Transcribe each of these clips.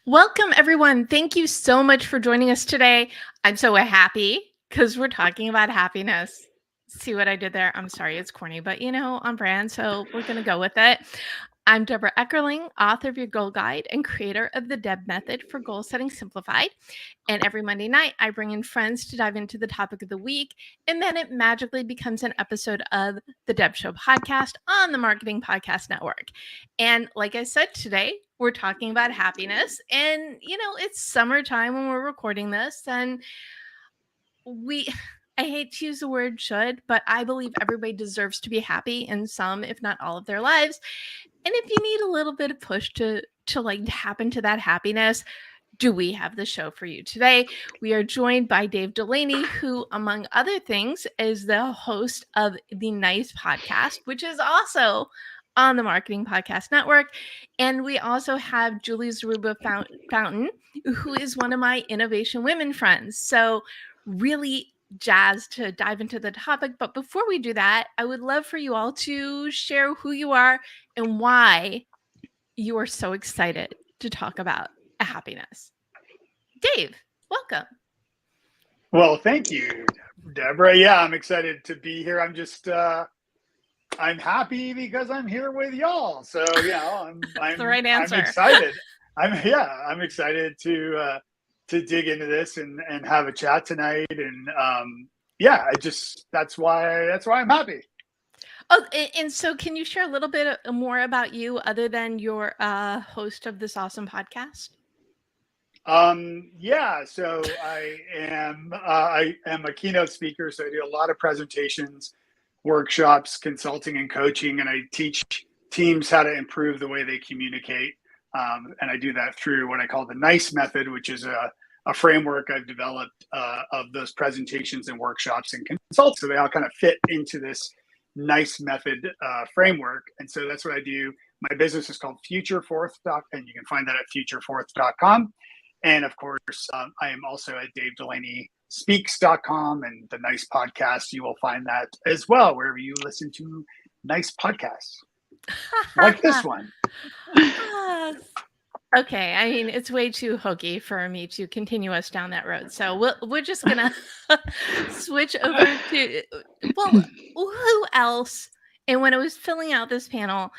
Welcome, everyone. Thank you so much for joining us today. I'm so happy because we're talking about happiness. See what I did there? I'm sorry, it's corny, but on brand, so we're going to go with it. I'm Debra Eckerling, author of Your Goal Guide and creator of the Deb Method for Goal Setting Simplified. And every Monday night, I bring in friends to dive into the topic of the week, and then it magically becomes an episode of the Deb Show podcast on the Marketing Podcast Network. And like I said, today we're talking about happiness. And, it's summertime when we're recording this. And I hate to use the word should, but I believe everybody deserves to be happy in some, if not all of their lives. And if you need a little bit of push to like tap into that happiness, do we have the show for you today? We are joined by Dave Delaney, who, among other things, is the host of the Nice podcast, which is also on the Marketing Podcast Network. And we also have Julie Zaruba Fountaine, who is one of my Innovation Women friends. So really jazzed to dive into the topic. But before we do that, I would love for you all to share who you are and why you are so excited to talk about happiness. Dave, welcome. Well, thank you, Deborah. Yeah, I'm excited to be here. I'm happy because I'm here with y'all. So I'm the right answer. I'm excited. I'm excited to dig into this and have a chat tonight. And that's why I'm happy. Oh, and so can you share a little bit more about you other than you're a host of this awesome podcast? So I am a keynote speaker. So I do a lot of presentations, workshops, consulting, and coaching, and I teach teams how to improve the way they communicate. And I do that through what I call the NICE method, which is a framework I've developed of those presentations and workshops and consults. So they all kind of fit into this NICE method framework. And so that's what I do. My business is called Futureforth, and you can find that at futureforth.com. And of course, I am also at DaveDelaneySpeaks.com and the Nice podcast. You will find that as well, wherever you listen to nice podcasts like this one. Okay, I mean, it's way too hokey for me to continue us down that road. So we're just going to switch over to, well, who else? And when I was filling out this panel,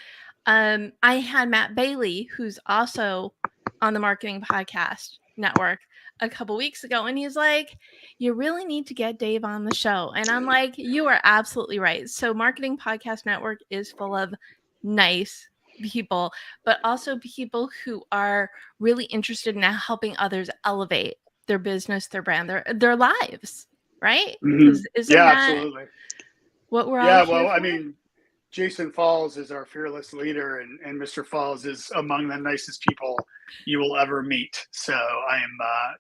I had Matt Bailey, who's also on the Marketing Podcast Network, a couple weeks ago, and he's like, you really need to get Dave on the show. And I'm like, you are absolutely right. So Marketing Podcast Network is full of nice people, but also people who are really interested in helping others elevate their business, their brand, their lives, right? Mm-hmm. Isn't that absolutely what we're all here for? I mean, Jason Falls is our fearless leader, and Mr. Falls is among the nicest people you will ever meet. So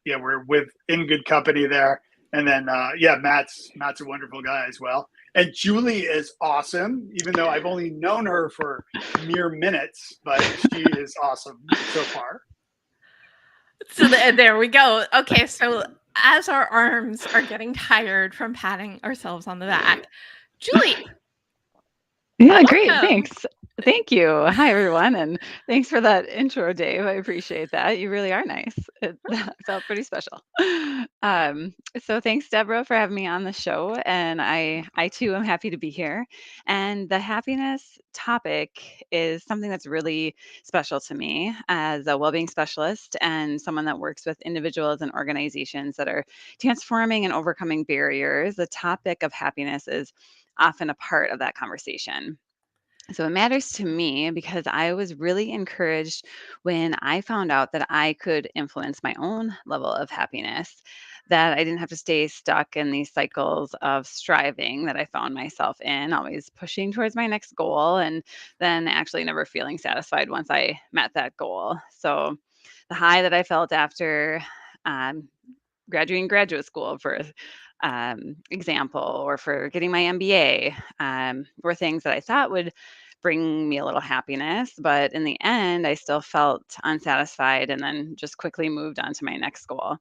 we're in good company there. And then Matt's a wonderful guy as well. And Julie is awesome, even though I've only known her for mere minutes, but she is awesome so far. So there we go. Okay, so as our arms are getting tired from patting ourselves on the back, Julie. Yeah, great. Thanks. Thank you. Hi, everyone. And thanks for that intro, Dave. I appreciate that. You really are nice. It felt pretty special. So thanks, Deborah, for having me on the show. And I too am happy to be here. And the happiness topic is something that's really special to me as a well-being specialist and someone that works with individuals and organizations that are transforming and overcoming barriers. The topic of happiness is often a part of that conversation. So it matters to me because I was really encouraged when I found out that I could influence my own level of happiness, that I didn't have to stay stuck in these cycles of striving that I found myself in, always pushing towards my next goal and then actually never feeling satisfied once I met that goal. So the high that I felt after graduating graduate school, for example, or for getting my MBA, were things that I thought would bring me a little happiness. But in the end, I still felt unsatisfied and then just quickly moved on to my next goal.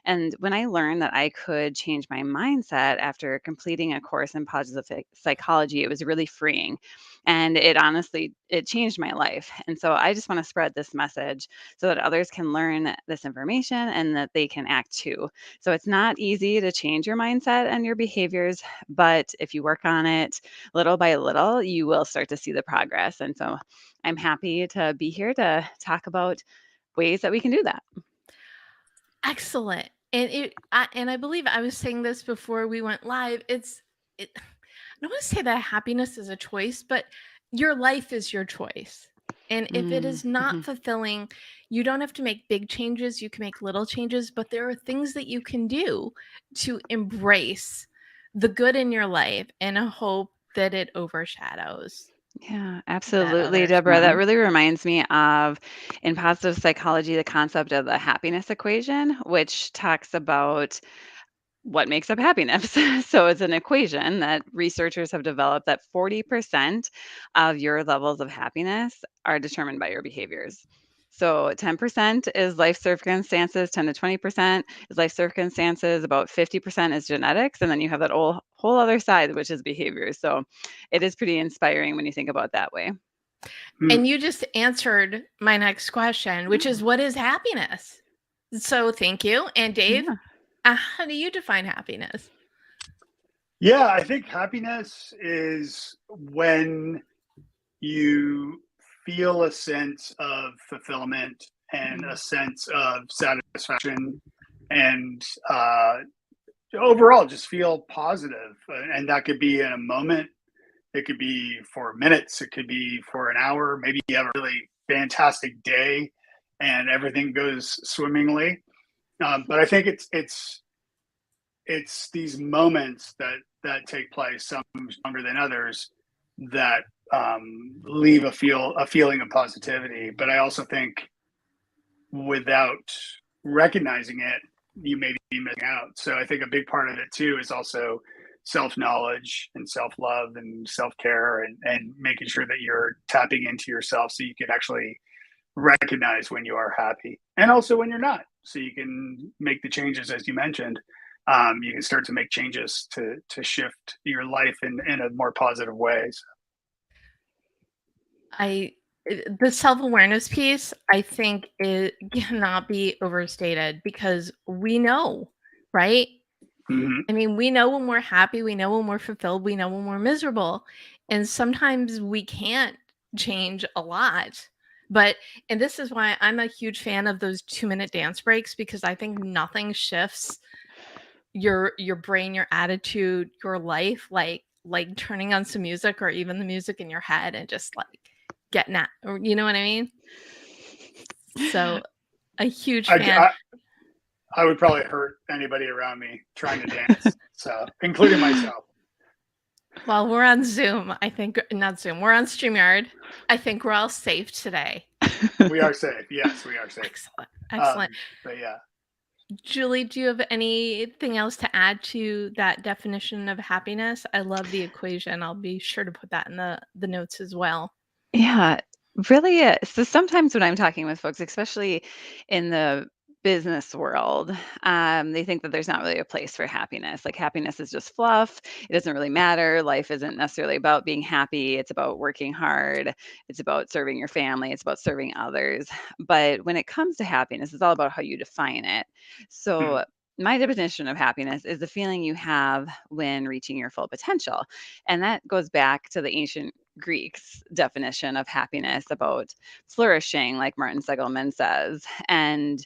And when I learned that I could change my mindset after completing a course in positive psychology, it was really freeing. And it changed my life. And so I just want to spread this message so that others can learn this information and that they can act too. So it's not easy to change your mindset and your behaviors, but if you work on it little by little, you will start to see the progress. And so I'm happy to be here to talk about ways that we can do that. Excellent. And I believe I was saying this before we went live. I don't want to say that happiness is a choice, but your life is your choice. And if it is not fulfilling, you don't have to make big changes. You can make little changes, but there are things that you can do to embrace the good in your life and hope that it overshadows. Yeah, absolutely, others. Deborah. That really reminds me of in positive psychology, the concept of the happiness equation, which talks about what makes up happiness. So it's an equation that researchers have developed that 40% of your levels of happiness are determined by your behaviors. So 10% is life circumstances, 10 to 20% is life circumstances, about 50% is genetics, and then you have that whole other side, which is behaviors. So it is pretty inspiring when you think about it that way. And you just answered my next question, which is, what is happiness? So thank you. And Dave, how do you define happiness? Yeah, I think happiness is when you feel a sense of fulfillment and a sense of satisfaction and overall just feel positive. And that could be in a moment, it could be for minutes, it could be for an hour. Maybe you have a really fantastic day and everything goes swimmingly. But I think it's these moments that take place, some stronger than others, that leave a feeling of positivity. But I also think without recognizing it, you may be missing out. So I think a big part of it too is also self-knowledge and self-love and self-care, and making sure that you're tapping into yourself so you can actually recognize when you are happy and also when you're not, so you can make the changes as you mentioned. You can start to make changes to shift your life in a more positive way. The self-awareness piece, I think, it cannot be overstated, because we know, right? I mean, we know when we're happy, we know when we're fulfilled, we know when we're miserable. And sometimes we can't change a lot. And this is why I'm a huge fan of those 2-minute dance breaks, because I think nothing shifts your brain, your attitude, your life, like turning on some music, or even the music in your head, and just like getting at, or you know what I mean? So a huge fan. I would probably hurt anybody around me trying to dance, so including myself. Well, we're on Zoom. I think not Zoom. We're on StreamYard. I think we're all safe today. We are safe. Yes, we are safe. Excellent. But yeah. Julie, do you have anything else to add to that definition of happiness? I love the equation. I'll be sure to put that in the notes as well. Yeah, really. So sometimes when I'm talking with folks, especially in the business world, they think that there's not really a place for happiness. Like happiness is just fluff. It doesn't really matter. Life isn't necessarily about being happy. It's about working hard. It's about serving your family. It's about serving others. But when it comes to happiness, it's all about how you define it. So my definition of happiness is the feeling you have when reaching your full potential. And that goes back to the ancient Greeks' definition of happiness, about flourishing, like Martin Seligman says. And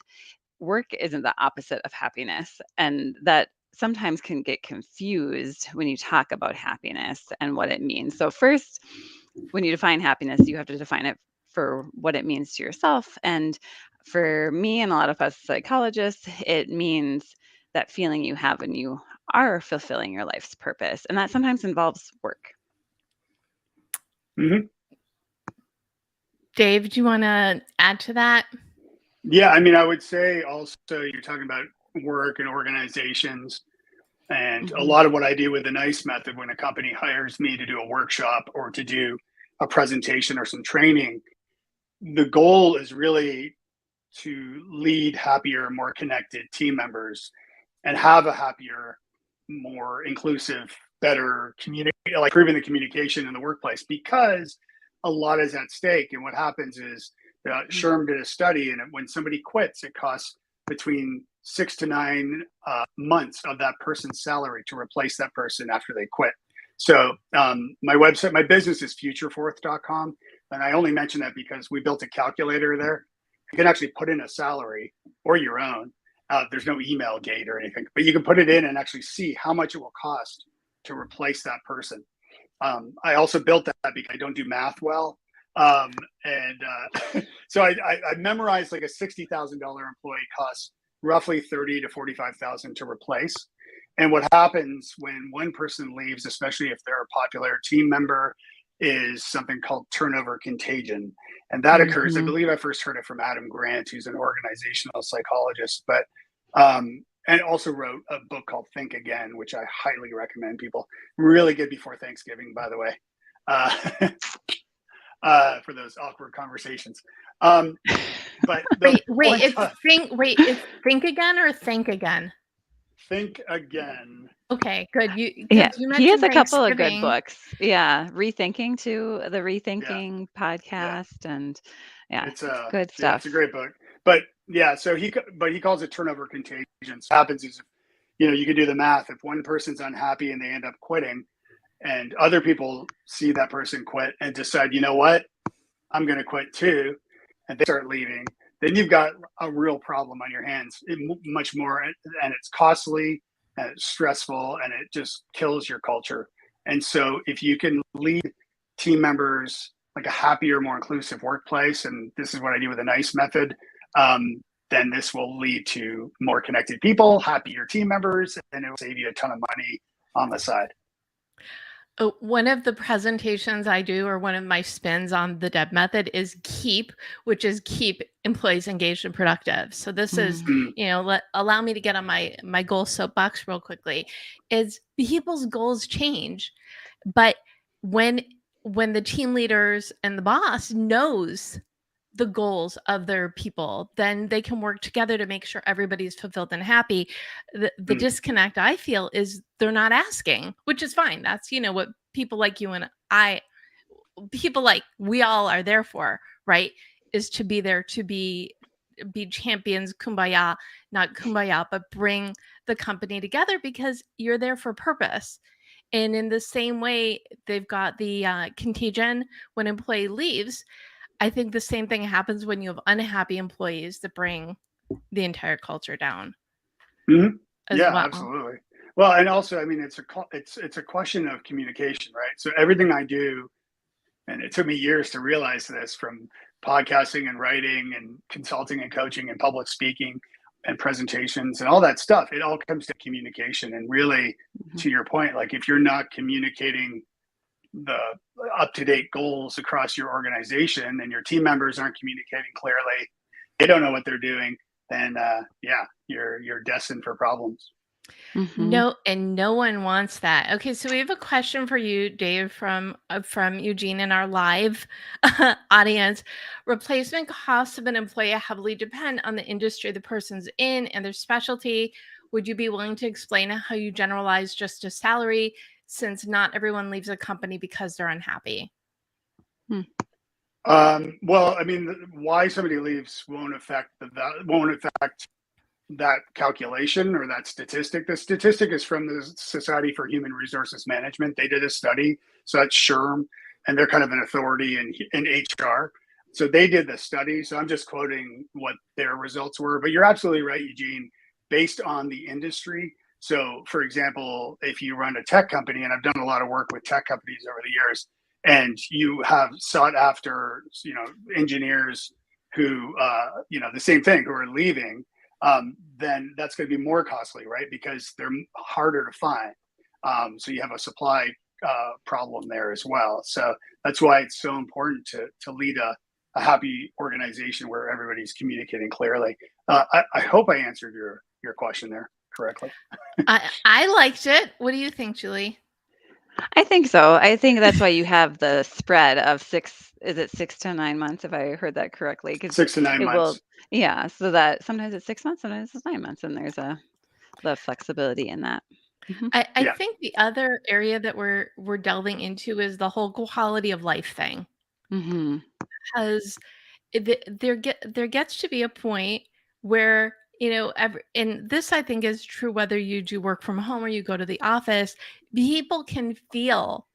work isn't the opposite of happiness. And that sometimes can get confused when you talk about happiness and what it means. So first, when you define happiness, you have to define it for what it means to yourself. And for me and a lot of us psychologists, it means that feeling you have when you are fulfilling your life's purpose. And that sometimes involves work. Dave, do you want to add to that? Yeah, I mean, I would say also you're talking about work and organizations. And a lot of what I do with the NICE method, when a company hires me to do a workshop or to do a presentation or some training. The goal is really to lead happier, more connected team members and have a happier, more inclusive, better community, like improving the communication in the workplace, because a lot is at stake. And what happens is Sherm did a study, and when somebody quits, it costs between 6 to 9 months of that person's salary to replace that person after they quit. So my website, my business is futureforth.com. And I only mention that because we built a calculator there. You can actually put in a salary or your own. There's no email gate or anything, but you can put it in and actually see how much it will cost to replace that person. I also built that because I don't do math well. So I memorized like a $60,000 employee costs roughly $30,000 to $45,000 to replace. And what happens when one person leaves, especially if they're a popular team member, is something called turnover contagion. And that occurs, I believe I first heard it from Adam Grant, who's an organizational psychologist, but and also wrote a book called Think Again, which I highly recommend people. Really good before Thanksgiving, by the way, for those awkward conversations. But it's Think Again or Think Again? Think Again. Okay, good. You he has a couple of good books. Yeah, Rethinking too, the Rethinking podcast, and it's good stuff. Yeah, it's a great book. But so he calls it turnover contagion. So what happens is, you can do the math. If one person's unhappy and they end up quitting, and other people see that person quit and decide, you know what, I'm going to quit too, and they start leaving, then you've got a real problem on your hands, much more, and it's costly, and it's stressful, and it just kills your culture. And so if you can lead team members like a happier, more inclusive workplace, and this is what I do with a NICE method, then this will lead to more connected people, happier team members, and it will save you a ton of money on the side. One of the presentations I do, or one of my spins on the DEB method, is KEEP, which is keep employees engaged and productive. So this is, allow me to get on my goal soapbox real quickly, is people's goals change. But when the team leaders and the boss knows the goals of their people, then they can work together to make sure everybody's fulfilled and happy. The disconnect I feel is they're not asking, which is fine. That's, what people like you and people like we all are there for, right? Is to be there, to be champions, kumbaya, not kumbaya, but bring the company together because you're there for purpose. And in the same way, they've got the contagion when an employee leaves. I think the same thing happens when you have unhappy employees that bring the entire culture down. Yeah, well. Absolutely. Well, and also, I mean, it's a question of communication, right? So everything I do, and it took me years to realize this, from podcasting and writing and consulting and coaching and public speaking and presentations and all that stuff, it all comes to communication. And really, to your point, like if you're not communicating the up-to-date goals across your organization and your team members aren't communicating clearly, they don't know what they're doing, then you're destined for problems. No, and no one wants that. Okay, so we have a question for you, Dave, from Eugene in our live audience. Replacement costs of an employee heavily depend on the industry the person's in and their specialty. Would you be willing to explain how you generalize just a salary, since not everyone leaves a company because they're unhappy? Well, I mean, why somebody leaves won't affect that calculation or that statistic. The statistic is from the Society for Human Resources Management. They did a study, so that's SHRM, and they're kind of an authority in HR. So they did the study. So I'm just quoting what their results were. But you're absolutely right, Eugene, based on the industry. So, for example, if you run a tech company, and I've done a lot of work with tech companies over the years, and you have sought after, engineers who, the same thing, who are leaving, then that's going to be more costly, right? Because they're harder to find. So you have a supply problem there as well. So that's why it's so important to lead a happy organization where everybody's communicating clearly. I hope I answered your question there correctly. I liked it. What do you think, Julie? I think so. I think that's why you have the spread of is it 6 to 9 months, if I heard that correctly? Because 6 to 9 it will, months. yeah, so that sometimes it's 6 months, sometimes it's 9 months, and there's the flexibility in that. Mhm. I Yeah. think the other area that we're delving into is the whole quality of life thing. Mhm. Because there gets to be a point where, and this I think is true whether you do work from home or you go to the office, people can feel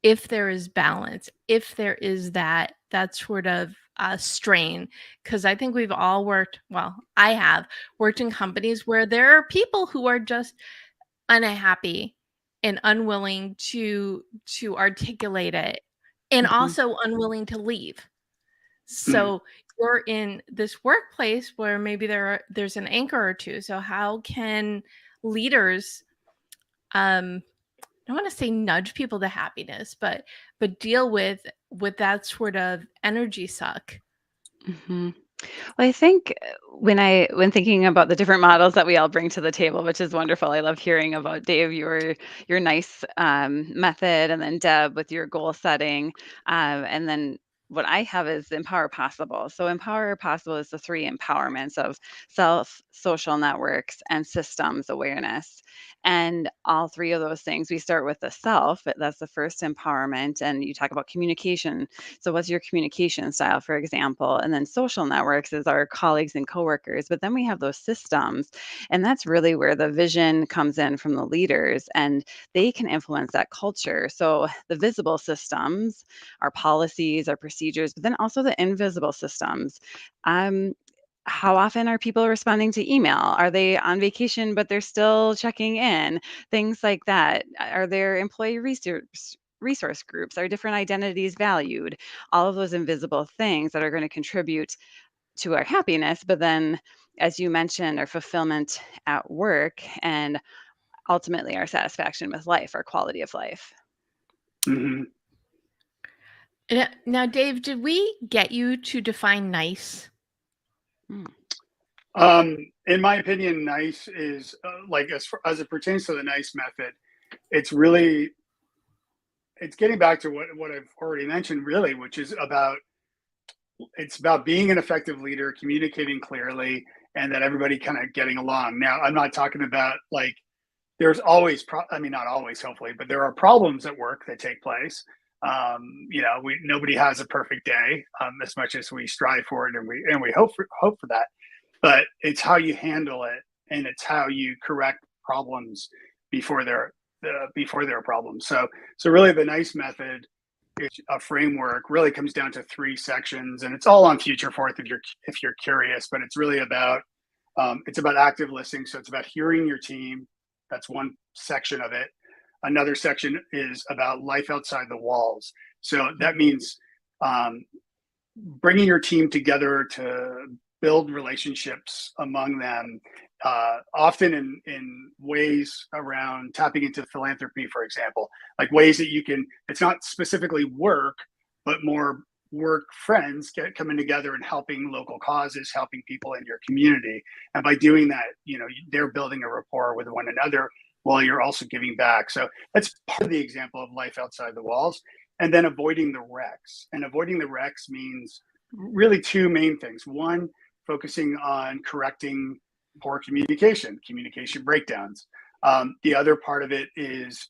if there is balance, if there is that sort of strain. Because I think we've all worked, well, I have worked in companies where there are people who are just unhappy and unwilling to articulate it, and Mhm. also unwilling to leave. Mhm. So you're in this workplace where maybe there's an anchor or two. So how can leaders, I don't want to say nudge people to happiness, but deal with that sort of energy suck? Mhm. Well, I think when thinking about the different models that we all bring to the table, which is wonderful. I love hearing about Dave, your nice method, and then Deb with your goal setting, and then what I have is Empower Possible. So Empower Possible is the three empowerments of self, social networks, and systems awareness. And all three of those things, we start with the self. That's the first empowerment, and you talk about communication. So, what's your communication style, for example? And then social networks is our colleagues and coworkers. But then we have those systems, and that's really where the vision comes in from the leaders, and they can influence that culture. So, the visible systems, our policies, our procedures, but then also the invisible systems. Um, how often are people responding to email? Are they on vacation, but they're still checking in? Things like that. Are there employee resource groups? Are different identities valued? All of those invisible things that are going to contribute to our happiness, but then, as you mentioned, our fulfillment at work and ultimately our satisfaction with life, our quality of life. Mhm. Now, Dave, did we get you to define nice? Mm. In my opinion, nice is like as it pertains to the nice method, it's really it's getting back to what I've already mentioned, really, which is about it's about being an effective leader, communicating clearly, and that everybody kind of getting along. Now, I'm not talking about like there's always, I mean, not always, hopefully, but there are problems at work that take place. Nobody has a perfect day, as much as we strive for it and we hope for that. But it's how you handle it, and it's how you correct problems before they're problems. So really, the nice method is a framework. Really comes down to 3 sections, and it's all on Futureforth if you're curious. But it's about active listening. So it's about hearing your team. That's one section of it. Another section is about life outside the walls. So that means um, bringing your team together to build relationships among them, often in ways around tapping into philanthropy, for example, like ways that you can, it's not specifically work, but more work friends coming together and helping local causes, helping people in your community. And by doing that, they're building a rapport with one another while you're also giving back. So that's part of the example of life outside the walls. And then avoiding the wrecks. And avoiding the wrecks means really two main things. One, focusing on correcting poor communication breakdowns. The other part of it is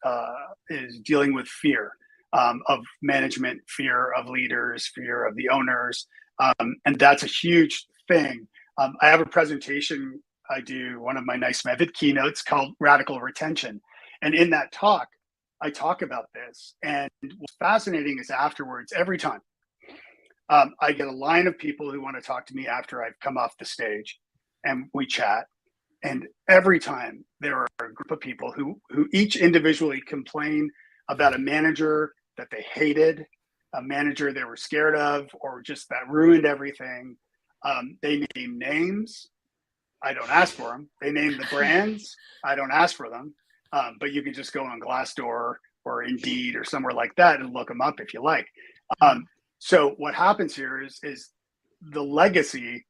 dealing with fear of management, fear of leaders, fear of the owners, and that's a huge thing. I have a presentation I do, one of my nice method keynotes called Radical Retention, and in that talk, I talk about this. And what's fascinating is afterwards, every time I get a line of people who want to talk to me after I've come off the stage, and we chat. And every time there are a group of people who each individually complain about a manager that they hated, a manager they were scared of, or just that ruined everything. They name names. I don't ask for them. They name the brands. I don't ask for them. But you can just go on Glassdoor or Indeed or somewhere like that and look them up if you like. So what happens here is the legacy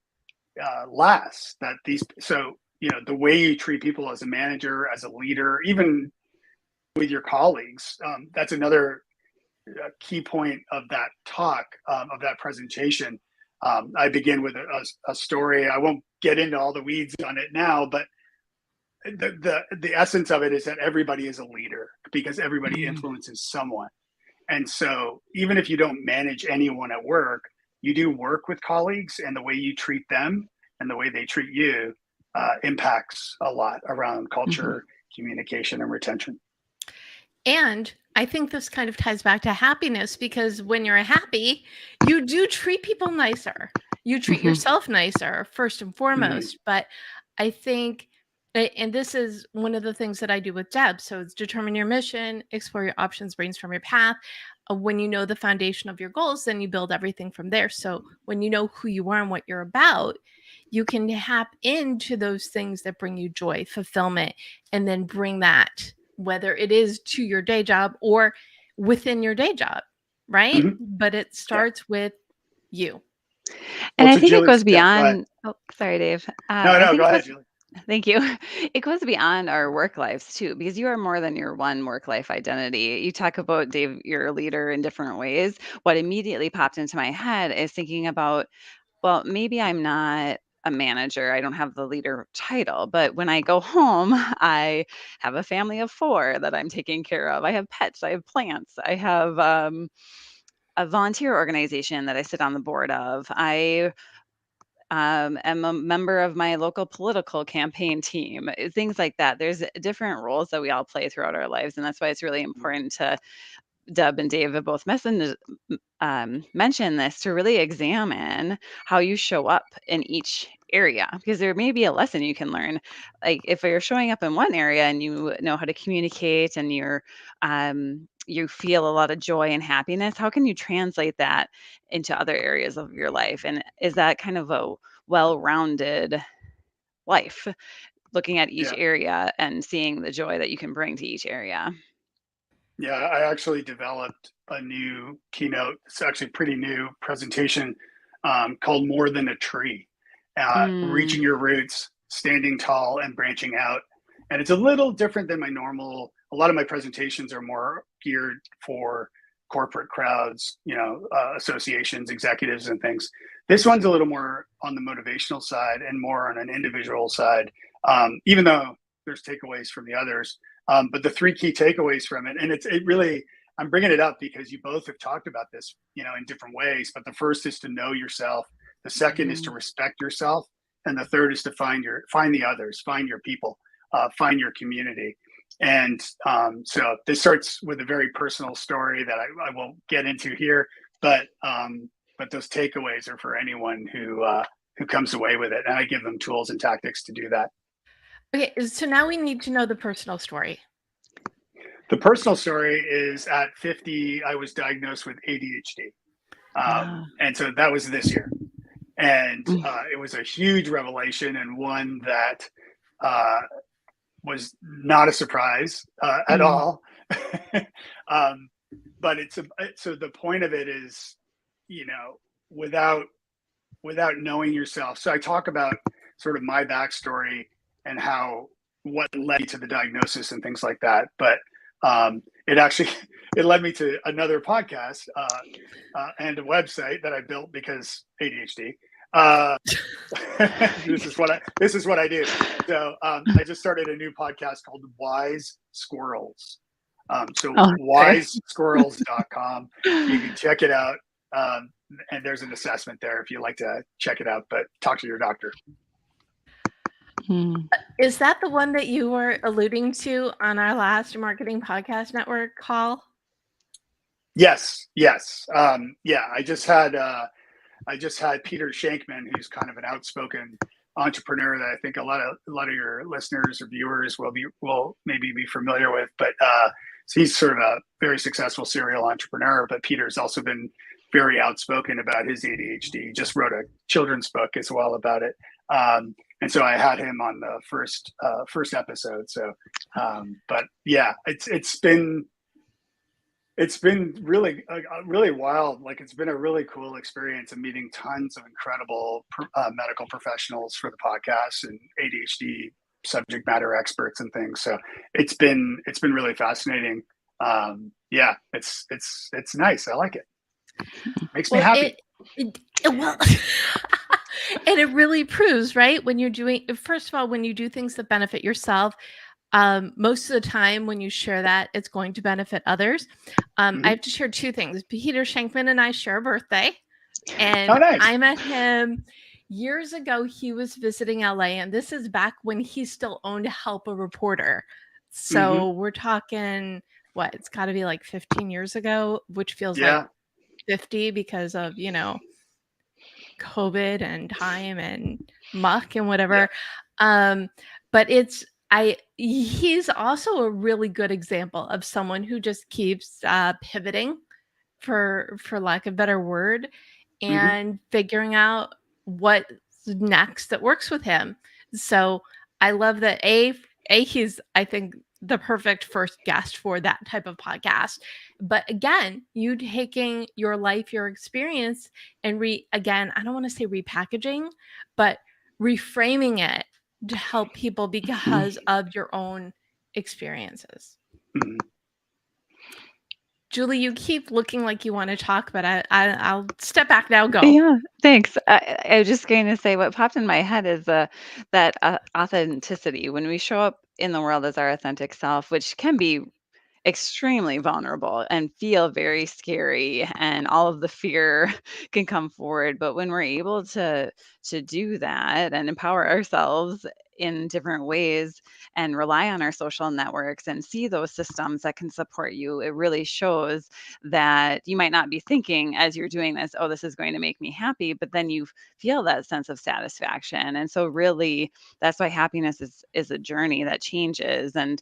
lasts. The way you treat people as a manager, as a leader, even with your colleagues. That's another key point of that talk, of that presentation. I begin with a story. I won't get into all the weeds on it now, but the essence of it is that everybody is a leader because everybody influences someone. And so even if you don't manage anyone at work, you do work with colleagues, and the way you treat them and the way they treat you impacts a lot around culture, communication, and retention. And I think this kind of ties back to happiness, because when you're happy, you do treat people nicer. You treat yourself nicer, first and foremost. But I think, and this is one of the things that I do with Deb. So it's determine your mission, explore your options, brainstorm your path. When you know the foundation of your goals, then you build everything from there. So when you know who you are and what you're about, you can tap into those things that bring you joy, fulfillment, and then bring that, whether it is to your day job or within your day job, right? But it starts with you. And I think it goes beyond, oh, sorry, Dave. No, go ahead, Julie. Thank you. It goes beyond our work lives too, because you are more than your one work life identity. You talk about, Dave, you're a leader in different ways. What immediately popped into my head is thinking about, well, maybe I'm not a manager. I don't have the leader title, but when I go home, I have a family of 4 that I'm taking care of. I have pets, I have plants, I have a volunteer organization that I sit on the board of. I am a member of my local political campaign team, things like that. There's different roles that we all play throughout our lives. And that's why it's really important to, Deb and Dave have both mentioned this, to really examine how you show up in each area, because there may be a lesson you can learn. Like if you're showing up in one area and you know how to communicate and you feel a lot of joy and happiness, how can you translate that into other areas of your life? And is that kind of a well-rounded life, looking at each area and seeing the joy that you can bring to each area? Yeah, I actually developed a new keynote. It's actually a pretty new presentation called More Than a Tree, Reaching Your Roots, Standing Tall and Branching Out. And it's a little different than my normal. A lot of my presentations are more geared for corporate crowds, associations, executives, and things. This one's a little more on the motivational side and more on an individual side, even though there's takeaways from the others. But the 3 key takeaways from it, and it really, I'm bringing it up because you both have talked about this, in different ways. But the first is to know yourself. The second is to respect yourself. And the third is to find the others, find your people, find your community. And so this starts with a very personal story that I won't get into here, but those takeaways are for anyone who comes away with it. And I give them tools and tactics to do that. Okay, so now we need to know the personal story. The personal story is at 50, I was diagnosed with ADHD. And so that was this year. And it was a huge revelation, and one that was not a surprise at all. But so the point of it is, without knowing yourself. So I talk about sort of my backstory and what led me to the diagnosis and things like that. But it led me to another podcast and a website that I built because ADHD. This is what I do. So I just started a new podcast called Wise Squirrels. wisesquirrels.com. You can check it out. And there's an assessment there if you'd like to check it out, but talk to your doctor. Is that the one that you were alluding to on our last Marketing Podcast Network call? Yes. I just had Peter Shankman, who's kind of an outspoken entrepreneur that I think a lot of your listeners or viewers will maybe be familiar with. But so he's sort of a very successful serial entrepreneur. But Peter's also been very outspoken about his ADHD. He just wrote a children's book as well about it. And so I had him on the first episode. So, but yeah, it's been really really wild. Like, it's been a really cool experience of meeting tons of incredible medical professionals for the podcast and ADHD subject matter experts and things. So it's been really fascinating. Yeah, it's nice. I like it. Makes me happy. Well, and it really proves, right? When you're doing, first of all, when you do things that benefit yourself, most of the time when you share that, it's going to benefit others. I have to share two things. Peter Shankman and I share a birthday, and nice. I met him years ago. He was visiting LA, and this is back when he still owned Help a Reporter. So we're talking, what, it's got to be like 15 years ago, which feels like 50 because of, COVID and time and muck and whatever. But he's also a really good example of someone who just keeps pivoting, for lack of a better word, and figuring out what's next that works with him. So I love that he's, I think, the perfect first guest for that type of podcast. But again, you taking your life, your experience, and again, I don't want to say repackaging, but reframing it to help people because of your own experiences. Julie, you keep looking like you want to talk, but I'll step back now. Go. Yeah, thanks. I was just going to say what popped in my head is that authenticity. When we show up in the world as our authentic self, which can be extremely vulnerable and feel very scary, and all of the fear can come forward, but when we're able to do that and empower ourselves in different ways and rely on our social networks and see those systems that can support you, it really shows that you might not be thinking as you're doing this, oh, this is going to make me happy, but then you feel that sense of satisfaction. And so really that's why happiness is a journey that changes. And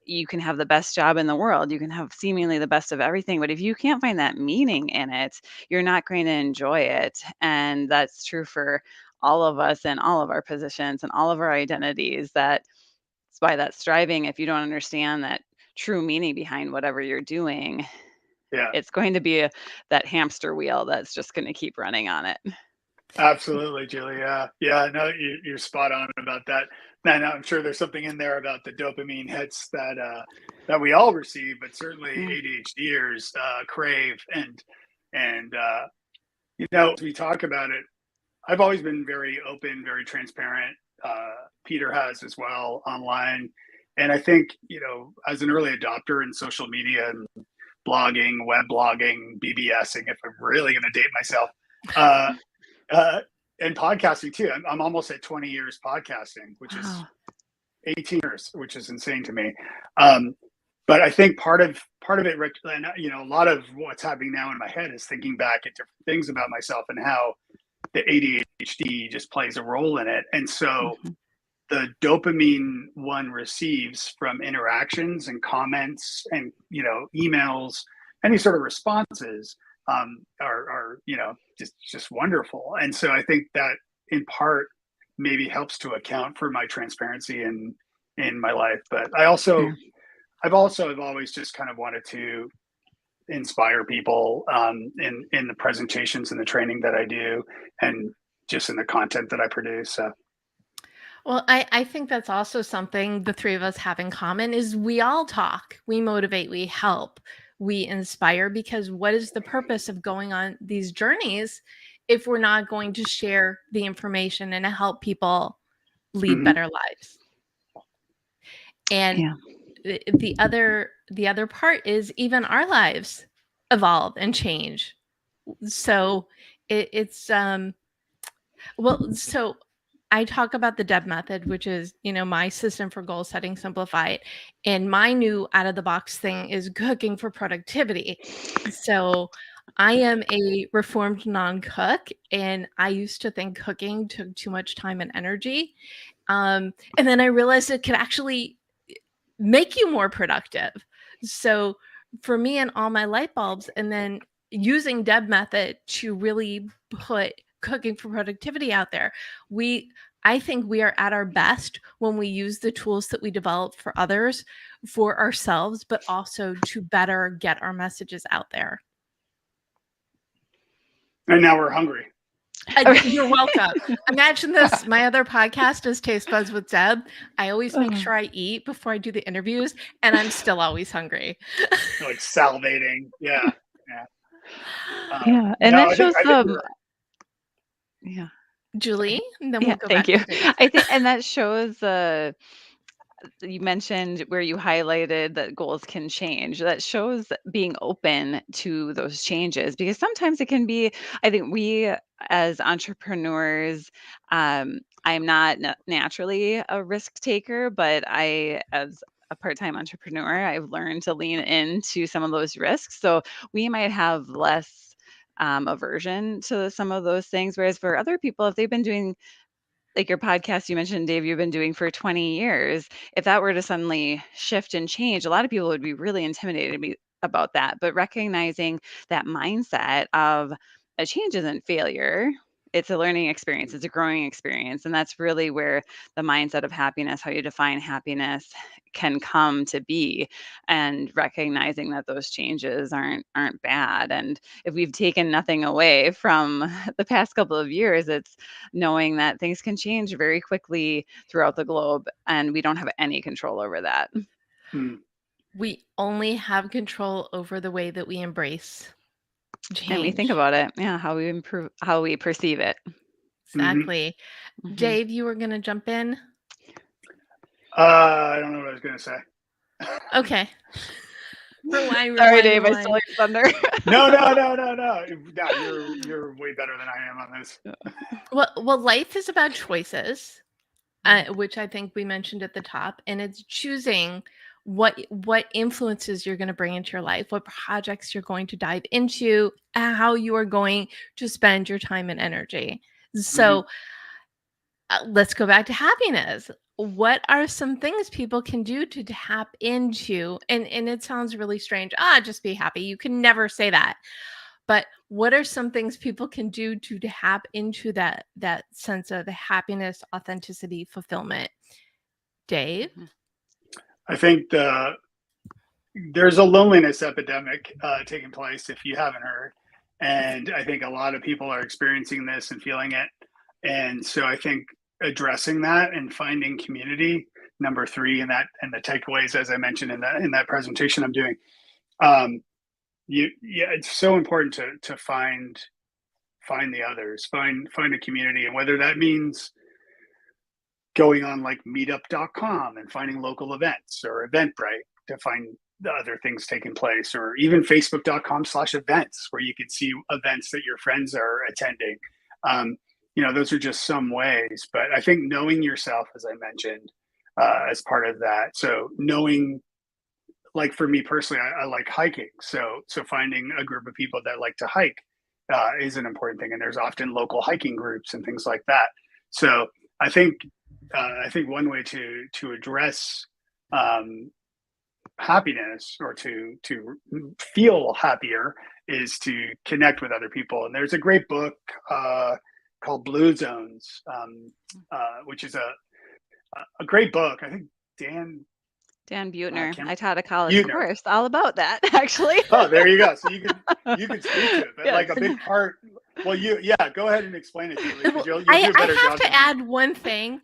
you can have the best job in the world, you can have seemingly the best of everything, but if you can't find that meaning in it, you're not going to enjoy it. And that's true for all of us in all of our positions and all of our identities. That's why that striving, if you don't understand that true meaning behind whatever you're doing, it's going to be that hamster wheel that's just going to keep running on it. Absolutely, Julie. Yeah. No, you're spot on about that. And I'm sure there's something in there about the dopamine hits that we all receive, but certainly ADHDers crave. And as we talk about it, I've always been very open, very transparent. Peter has as well online. And I think, as an early adopter in social media and blogging, web blogging, BBSing, if I'm really going to date myself, and podcasting too. I'm almost at 20 years podcasting, which is 18 years, which is insane to me. But I think part of it, Rick, and a lot of what's happening now in my head is thinking back at different things about myself and how the ADHD just plays a role in it. And so the dopamine one receives from interactions and comments and, emails, any sort of responses are just wonderful. And so I think that in part maybe helps to account for my transparency in my life. But I've always just kind of wanted to inspire people in the presentations and the training that I do, and just in the content that I produce. So. Well, I think that's also something the three of us have in common is we all talk, we motivate, we help, we inspire, because what is the purpose of going on these journeys if we're not going to share the information and help people lead better lives? And the other part is even our lives evolve and change. So so I talk about the DEB method, which is, my system for goal setting simplified. And my new out of the box thing is cooking for productivity. So I am a reformed non-cook, and I used to think cooking took too much time and energy. And then I realized it could actually make you more productive. So for me and all my light bulbs, and then using DEB method to really put cooking for productivity out there, I think we are at our best when we use the tools that we develop for others, for ourselves, but also to better get our messages out there. And now we're hungry. You're welcome. Imagine this. My other podcast is Taste Buds with Deb. I always make sure I eat before I do the interviews, and I'm still always hungry. Like salivating. Yeah. Yeah, and No, that shows Julie, and then yeah, we'll go thank back you. to Dave. I think, and that shows you mentioned where you highlighted that goals can change. That shows being open to those changes, because sometimes it can be, I think we as entrepreneurs, I'm not naturally a risk taker, but as a part-time entrepreneur, I've learned to lean into some of those risks. So we might have less aversion to some of those things. Whereas for other people, if they've been doing, like your podcast you mentioned, Dave, you've been doing for 20 years, if that were to suddenly shift and change, a lot of people would be really intimidated about that. But recognizing that mindset of a change isn't failure, it's a learning experience, it's a growing experience. And that's really where the mindset of happiness, how you define happiness, can come to be, and recognizing that those changes aren't bad. And if we've taken nothing away from the past couple of years, it's knowing that things can change very quickly throughout the globe, and we don't have any control over that. We only have control over the way that we embrace change. And we think about it, how we improve, how we perceive it. Exactly. Dave, you were going to jump in? I don't know what I was going to say. Okay. Sorry, Dave, I stole your thunder. No. You're way better than I am on this. Well, life is about choices, which I think we mentioned at the top, and it's choosing what influences you're going to bring into your life, what projects you're going to dive into, how you are going to spend your time and energy. So let's go back to happiness. What are some things people can do to tap into? And it sounds really strange. Just be happy. You can never say that. But what are some things people can do to tap into that sense of happiness, authenticity, fulfillment? Dave? I think there's a loneliness epidemic taking place, if you haven't heard. And I think a lot of people are experiencing this and feeling it. And so I think addressing that and finding community, number 3, and the takeaways, as I mentioned in that presentation I'm doing, it's so important to find the others, find a community, and whether that means going on like meetup.com and finding local events, or Eventbrite to find the other things taking place, or even facebook.com/events where you can see events that your friends are attending. Those are just some ways, but I think knowing yourself, as I mentioned, as part of that. So knowing, like for me personally, I like hiking. So finding a group of people that like to hike is an important thing. And there's often local hiking groups and things like that. So I think one way to address happiness, or to feel happier, is to connect with other people. And there's a great book called Blue Zones, which is a great book. I think Dan Buettner. I taught a college course all about that, actually. Oh, there you go. So you can speak to it, but like a big part. Well, go ahead and explain it, Julie. You'll do a better job. I have to add one thing.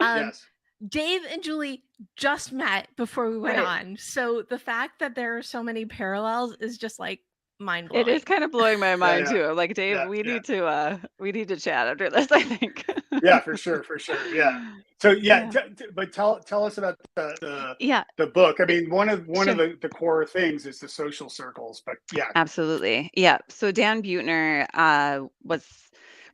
Yes. Dave and Julie just met before we went on. So the fact that there are so many parallels is just like mind-blowing. It is kind of blowing my mind too. Like, Dave, we need to chat after this, I think. Yeah, for sure. Yeah. So but tell us about the book. I mean, one of the core things is the social circles, but yeah. Absolutely. Yeah. So Dan Buettner was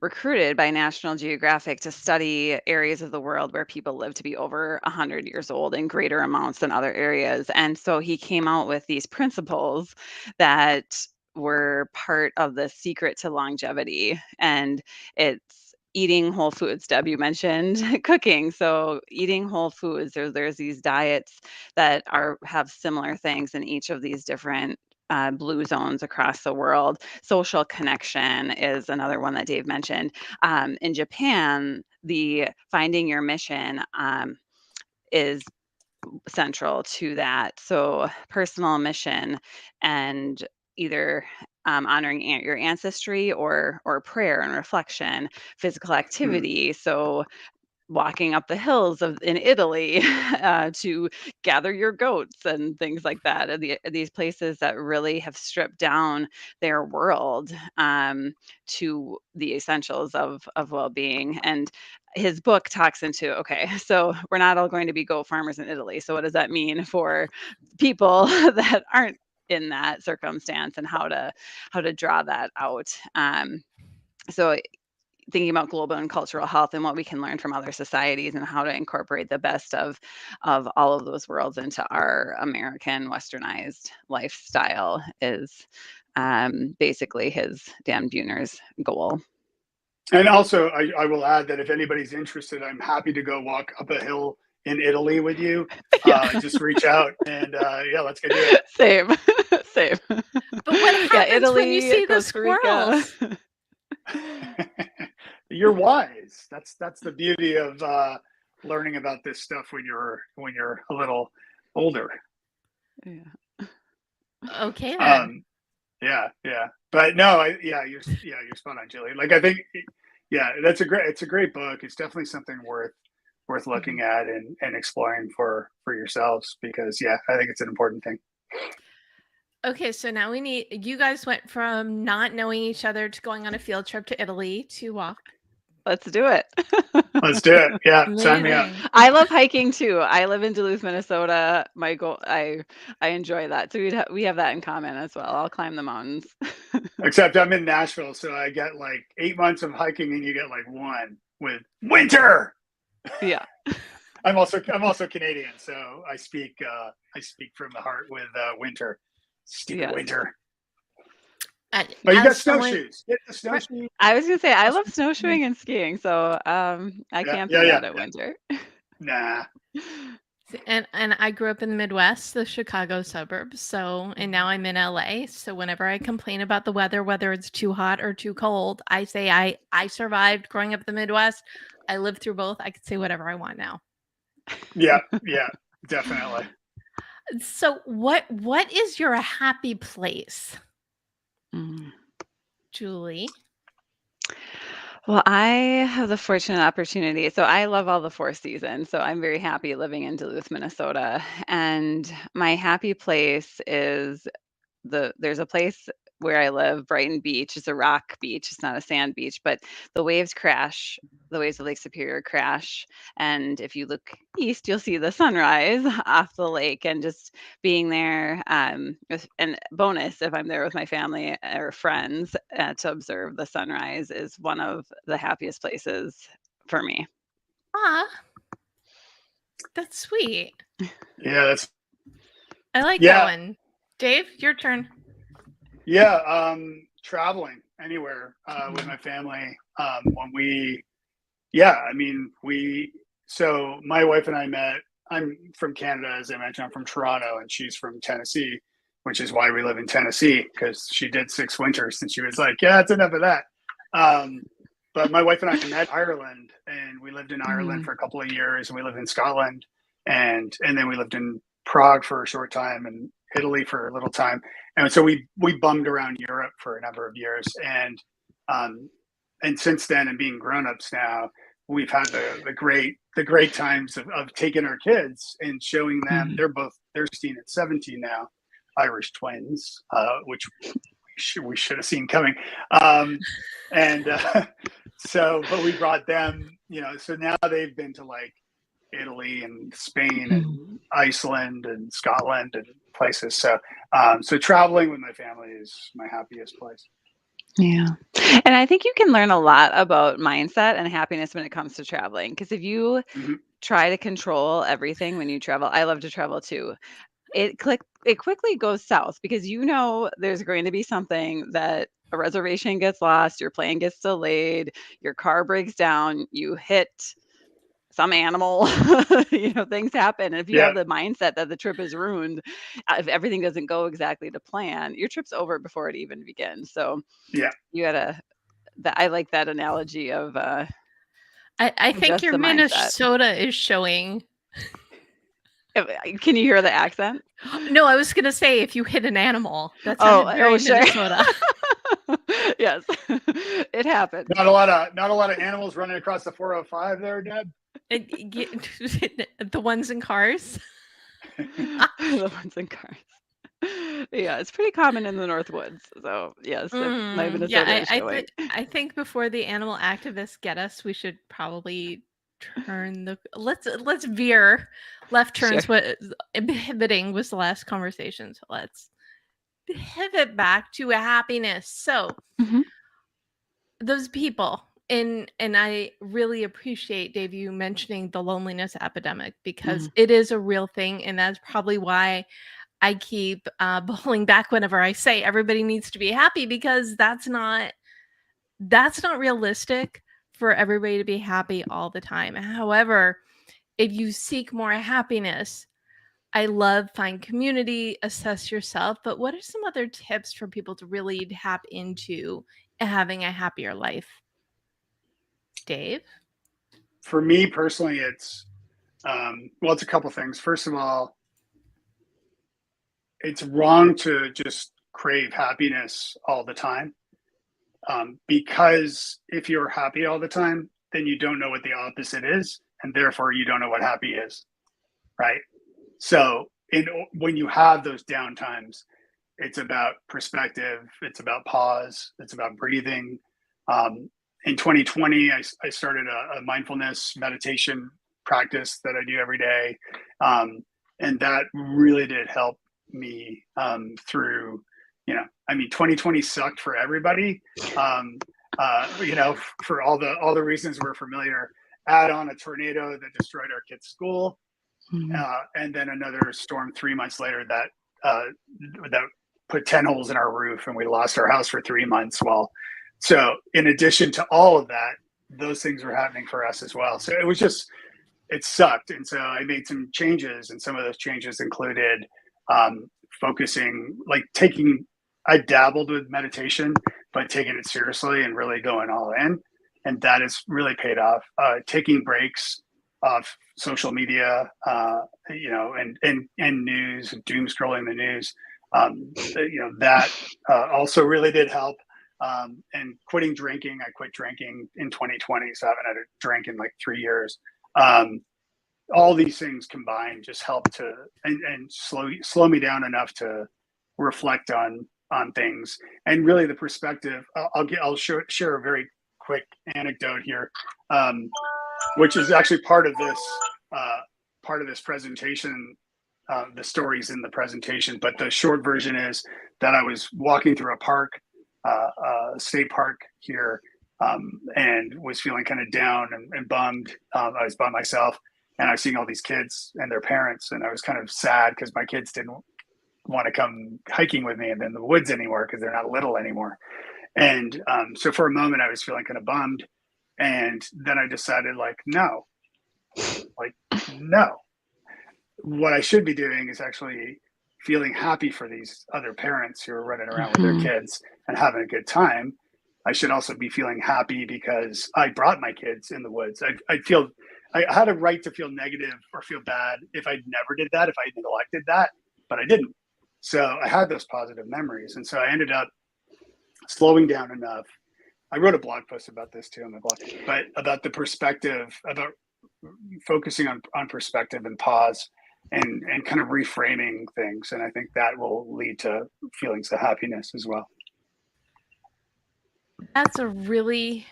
recruited by National Geographic to study areas of the world where people live to be over 100 years old in greater amounts than other areas. And so he came out with these principles that were part of the secret to longevity. And it's eating whole foods. Deb, you mentioned cooking. So eating whole foods, there's these diets that have similar things in each of these different blue zones across the world. Social connection is another one that Dave mentioned. In Japan, the finding your mission is central to that. So personal mission, and either honoring your ancestry or prayer and reflection, physical activity. So walking up the hills in Italy to gather your goats and things like that. These places that really have stripped down their world to the essentials of well-being. And his book talks into, okay, so we're not all going to be goat farmers in Italy. So what does that mean for people that aren't in that circumstance, and how to draw that out? So thinking about global and cultural health and what we can learn from other societies and how to incorporate the best of all of those worlds into our American westernized lifestyle is basically his Dan Buhner's goal. And also, I will add that if anybody's interested, I'm happy to go walk up a hill in Italy with you. Just reach out and let's go do it. Same. But what happens Italy, when you see the Costa Rica. squirrels? You're wise. That's the beauty of learning about this stuff when you're a little older. Yeah. Okay then. Yeah. But no, you're spot on, Julie. Like, I think, it's a great book. It's definitely something worth looking at and exploring for yourselves, because I think it's an important thing. Okay, so now you guys went from not knowing each other to going on a field trip to Italy to walk. Let's do it. Let's do it. Yeah, sign me up. Amazing. I love hiking too. I live in Duluth, Minnesota. I enjoy that. So we have that in common as well. I'll climb the mountains. Except I'm in Nashville, so I get like 8 months of hiking, and you get like 1 with winter. Yeah. I'm also Canadian, so I speak from the heart with winter. Stupid winter. But you got snowshoes. Get the snowshoes. I was gonna say I love snowshoeing and skiing, so I can't be out at winter. Nah. And I grew up in the Midwest, the Chicago suburbs. And now I'm in LA. So whenever I complain about the weather, whether it's too hot or too cold, I say I survived growing up in the Midwest. I lived through both. I can say whatever I want now. Yeah, definitely. So what is your happy place? Julie? Well, I have the fortunate opportunity. So I love all the 4 seasons. So I'm very happy living in Duluth, Minnesota. And my happy place is there's a place where I live, Brighton Beach. It's a rock beach. It's not a sand beach, but the waves of Lake Superior crash. And if you look east, you'll see the sunrise off the lake, and just being there. And bonus, if I'm there with my family or friends to observe the sunrise, is one of the happiest places for me. Ah, that's sweet. Yeah, I like that one. Dave, your turn. Yeah, traveling anywhere with my family. So my wife and I met. I'm from Canada, as I mentioned. I'm from Toronto, and she's from Tennessee, which is why we live in Tennessee, because she did 6 winters, and she was like, "Yeah, it's enough of that." But my wife and I met in Ireland, and we lived in Ireland for a couple of years, and we lived in Scotland, and then we lived in Prague for a short time, and Italy for a little time. And so we bummed around Europe for a number of years, and since then, and being grown-ups now, we've had the great times of taking our kids and showing them. They're 16 and 17 now, Irish twins, which we should have seen coming. But we brought them, so now they've been to like Italy and Spain and Iceland and Scotland and places. So traveling with my family is my happiest place. Yeah. And I think you can learn a lot about mindset and happiness when it comes to traveling. Because if you try to control everything when you travel, I love to travel too. It quickly goes south, because there's going to be something that a reservation gets lost, your plane gets delayed, your car breaks down, you hit some animal, things happen. And if you have the mindset that the trip is ruined, if everything doesn't go exactly to plan, your trip's over before it even begins. So you gotta, I like that analogy of, I think your Minnesota is showing. Can you hear the accent? No, I was going to say, if you hit an animal, that's very sure. Minnesota. Yes, it happens. Not a lot of animals running across the 405 there, Deb. The ones in cars. The ones in cars. Yeah, it's pretty common in the North Woods. So yes, my Minnesota is showing. I think before the animal activists get us, we should probably turn the let's veer left turns. Sure. What inhibiting was the last conversation, so let's pivot back to happiness. So those people, and I really appreciate, Dave, you mentioning the loneliness epidemic, because it is a real thing, and that's probably why I keep pulling back whenever I say everybody needs to be happy, because that's not realistic for everybody to be happy all the time. However, if you seek more happiness, I love find community, assess yourself, but what are some other tips for people to really tap into having a happier life? Dave? For me personally, it's it's a couple things. First of all, it's wrong to just crave happiness all the time, because if you're happy all the time, then you don't know what the opposite is, and therefore you don't know what happy is, right? So when you have those down times, it's about perspective, it's about pause, it's about breathing. In 2020, I started a mindfulness meditation practice that I do every day, and that really did help me through. 2020 sucked for everybody. For all the reasons we're familiar. Add on a tornado that destroyed our kids' school, and then another storm 3 months later that put 10 holes in our roof, and we lost our house for 3 months. So in addition to all of that, those things were happening for us as well. So it sucked. And so I made some changes, and some of those changes included focusing, I dabbled with meditation, but taking it seriously and really going all in. And that has really paid off. Taking breaks off social media, and news, and doom scrolling the news, that also really did help. And quitting drinking. I quit drinking in 2020, so I haven't had a drink in 3 years. All these things combined just help to and slow me down enough to reflect on things, and really the perspective. I'll share a very quick anecdote here, which is actually part of this presentation. The stories in the presentation, but the short version is that I was walking through a park, state park here, and was feeling kind of down and bummed. I was by myself, and I was seeing all these kids and their parents, and I was kind of sad because my kids didn't want to come hiking with me in the woods anymore because they're not little anymore. And so for a moment I was feeling kind of bummed, and then I decided no, what I should be doing is actually feeling happy for these other parents who are running around with their kids and having a good time. I should also be feeling happy because I brought my kids in the woods. I had a right to feel negative or feel bad if I never did that, if I neglected that, but I didn't. So I had those positive memories. And so I ended up slowing down enough. I wrote a blog post about this too on the blog, but about the perspective, about focusing on perspective and pause, and kind of reframing things. And I think that will lead to feelings of happiness as well. That's a really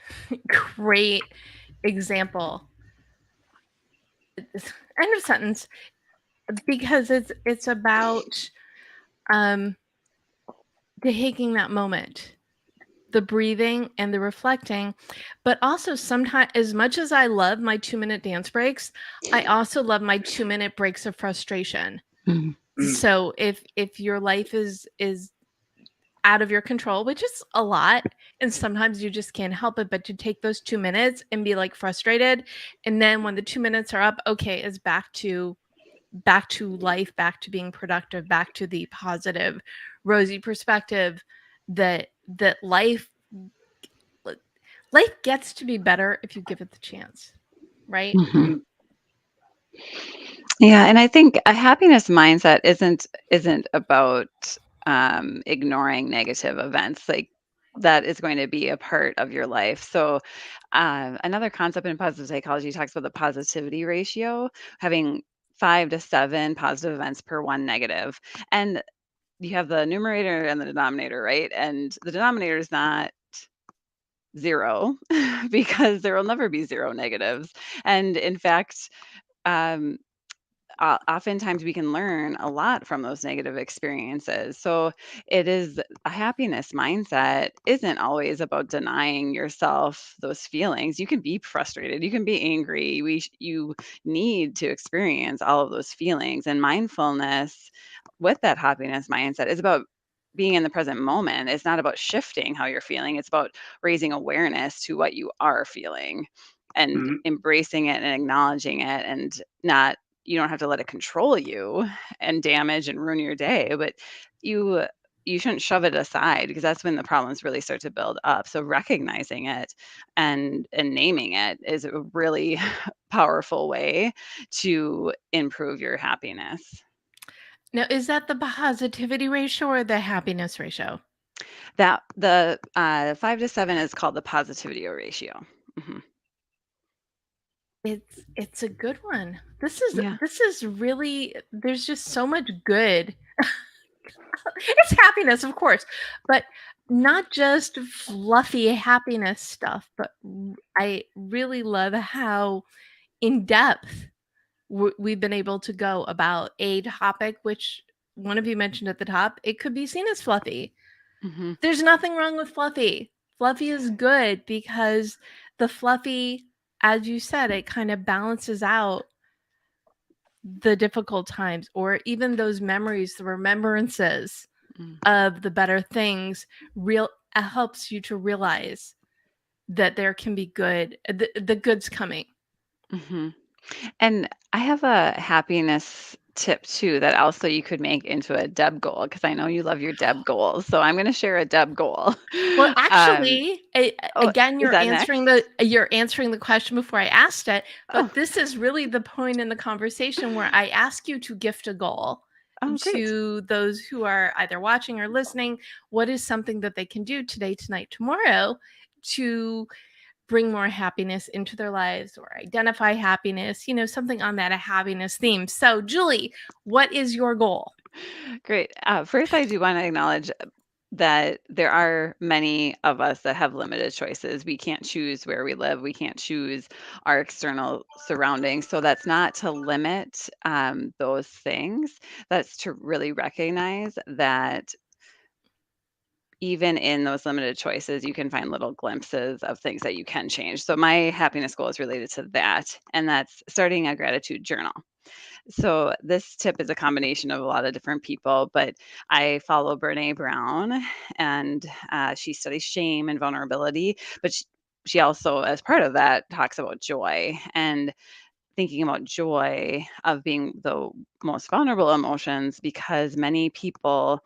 great example. End of sentence. Because it's about taking that moment, the breathing and the reflecting, but also sometimes, as much as I love my 2-minute dance breaks, I also love my 2-minute breaks of frustration. So if your life is out of your control, which is a lot, and sometimes you just can't help it, but to take those 2 minutes and be frustrated, and then when the 2 minutes are up, okay, it's back to life, back to being productive, back to the positive, rosy perspective that life gets to be better if you give it the chance, right? Yeah, and I think a happiness mindset isn't about ignoring negative events. that is going to be a part of your life. So another concept in positive psychology talks about the positivity ratio, having 5 to 7 positive events per 1 negative. And you have the numerator and the denominator, right? And the denominator is not 0 because there will never be 0 negatives. And in fact, um, oftentimes we can learn a lot from those negative experiences. So it is a happiness mindset isn't always about denying yourself those feelings. You can be frustrated, you can be angry. You need to experience all of those feelings. And mindfulness with that happiness mindset is about being in the present moment. It's not about shifting how you're feeling. It's about raising awareness to what you are feeling and Mhm. embracing it and acknowledging it, and not, you don't have to let it control you and damage and ruin your day, but you you shouldn't shove it aside, because that's when the problems really start to build up. So recognizing it and naming it is a really powerful way to improve your happiness. Now, is that the positivity ratio or the happiness ratio? That the 5 to 7 is called the positivity ratio. Mhm. It's a good one. This Yeah. is really, there's just so much good. It's happiness, of course, but not just fluffy happiness stuff, but I really love how in depth we've been able to go about a topic which one of you mentioned at the top. It could be seen as fluffy. Mhm. There's nothing wrong with fluffy. Fluffy is good because the fluffy, as you said, it kind of balances out the difficult times or even those memories, the remembrances Mm. of the better things. Helps you to realize that there can be good, the good's coming. Mhm. And I have a happiness tip too that also you could make into a Deb goal, because I know you love your Deb goals. So I'm going to share a Deb goal. Well, Um, actually, oh, again, is that next? you're answering the question before I asked it, Oh, but this is really the point in the conversation where I ask you to gift a goal oh, great. to those who are either watching or listening. What is something that they can do today, tonight, tomorrow to bring more happiness into their lives or identify happiness, something on that a happiness theme. So, Julie, what is your goal? Great. First, I do want to acknowledge that there are many of us that have limited choices. We can't choose where we live. We can't choose our external surroundings. So that's not to limit those things. That's to really recognize that even in those limited choices, you can find little glimpses of things that you can change. So my happiness goal is related to that, and that's starting a gratitude journal. So this tip is a combination of a lot of different people, but I follow Brene Brown, and she studies shame and vulnerability, but she also, as part of that, talks about joy and thinking about joy of being the most vulnerable emotions, because many people,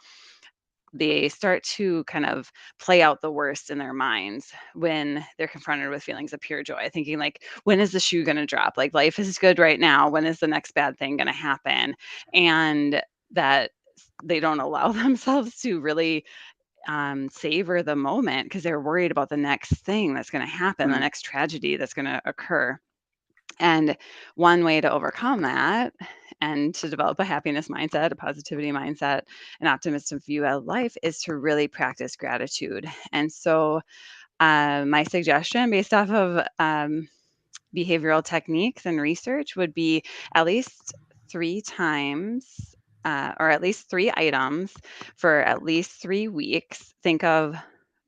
they start to kind of play out the worst in their minds when they're confronted with feelings of pure joy, thinking like, when is the shoe going to drop? Like, life is good right now. When is the next bad thing going to happen? And that they don't allow themselves to really savor the moment because they're worried about the next thing that's going to happen, the Mhm. next tragedy that's going to occur. And one way to overcome that and to develop a happiness mindset, a positivity mindset, an optimistic view of life is to really practice gratitude. And so, my suggestion, based off of behavioral techniques and research, would be at least 3 times. Or at least 3 items for at least 3 weeks. Think of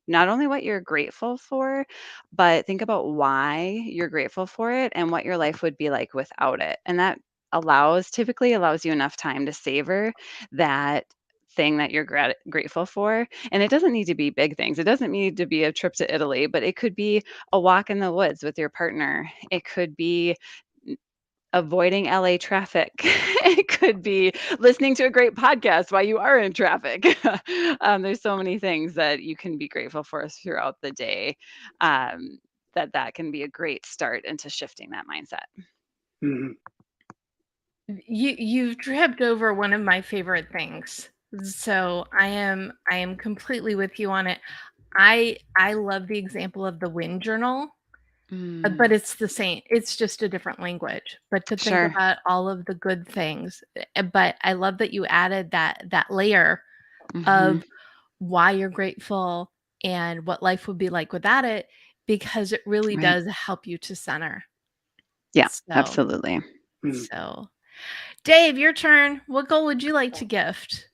not only what you're grateful for, but think about why you're grateful for it and what your life would be like without it. And that typically allows you enough time to savor that thing that you're grateful for. And it doesn't need to be big things. It doesn't need to be a trip to Italy, but it could be a walk in the woods with your partner. It could be avoiding LA traffic. It could be listening to a great podcast while you are in traffic. There's so many things that you can be grateful for throughout the day. That can be a great start into shifting that mindset. Mhm. You've tripped over one of my favorite things. So I am completely with you on it. I love the example of the wind journal, but it's the same. It's just a different language. But to think Sure. about all of the good things. But I love that you added that layer of why you're grateful and what life would be like without it, because it really Right. does help you to center. Yeah, So, absolutely. so Dave, your turn. What goal would you like to gift?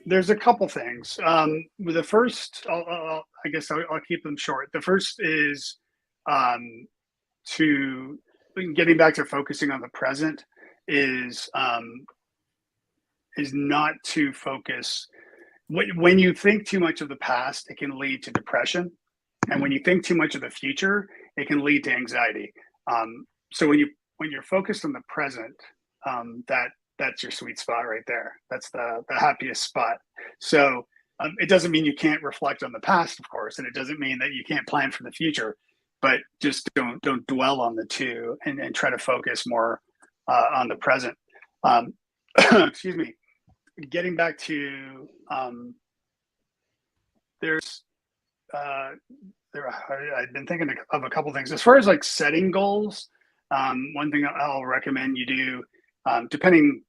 There's a couple things. The first, I guess I'll keep them short. The first is to getting back to focusing on the present is not to focus. When you think too much of the past, it can lead to depression, and when you think too much of the future, it can lead to anxiety. So when you're focused on the present, that's your sweet spot right there. That's the happiest spot. So it doesn't mean you can't reflect on the past, of course, and it doesn't mean that you can't plan for the future, but just don't dwell on the two, and try to focus more on the present. Excuse me. Getting back to there's I've been thinking of a couple things as far as like setting goals. One thing I'll recommend you do, depending.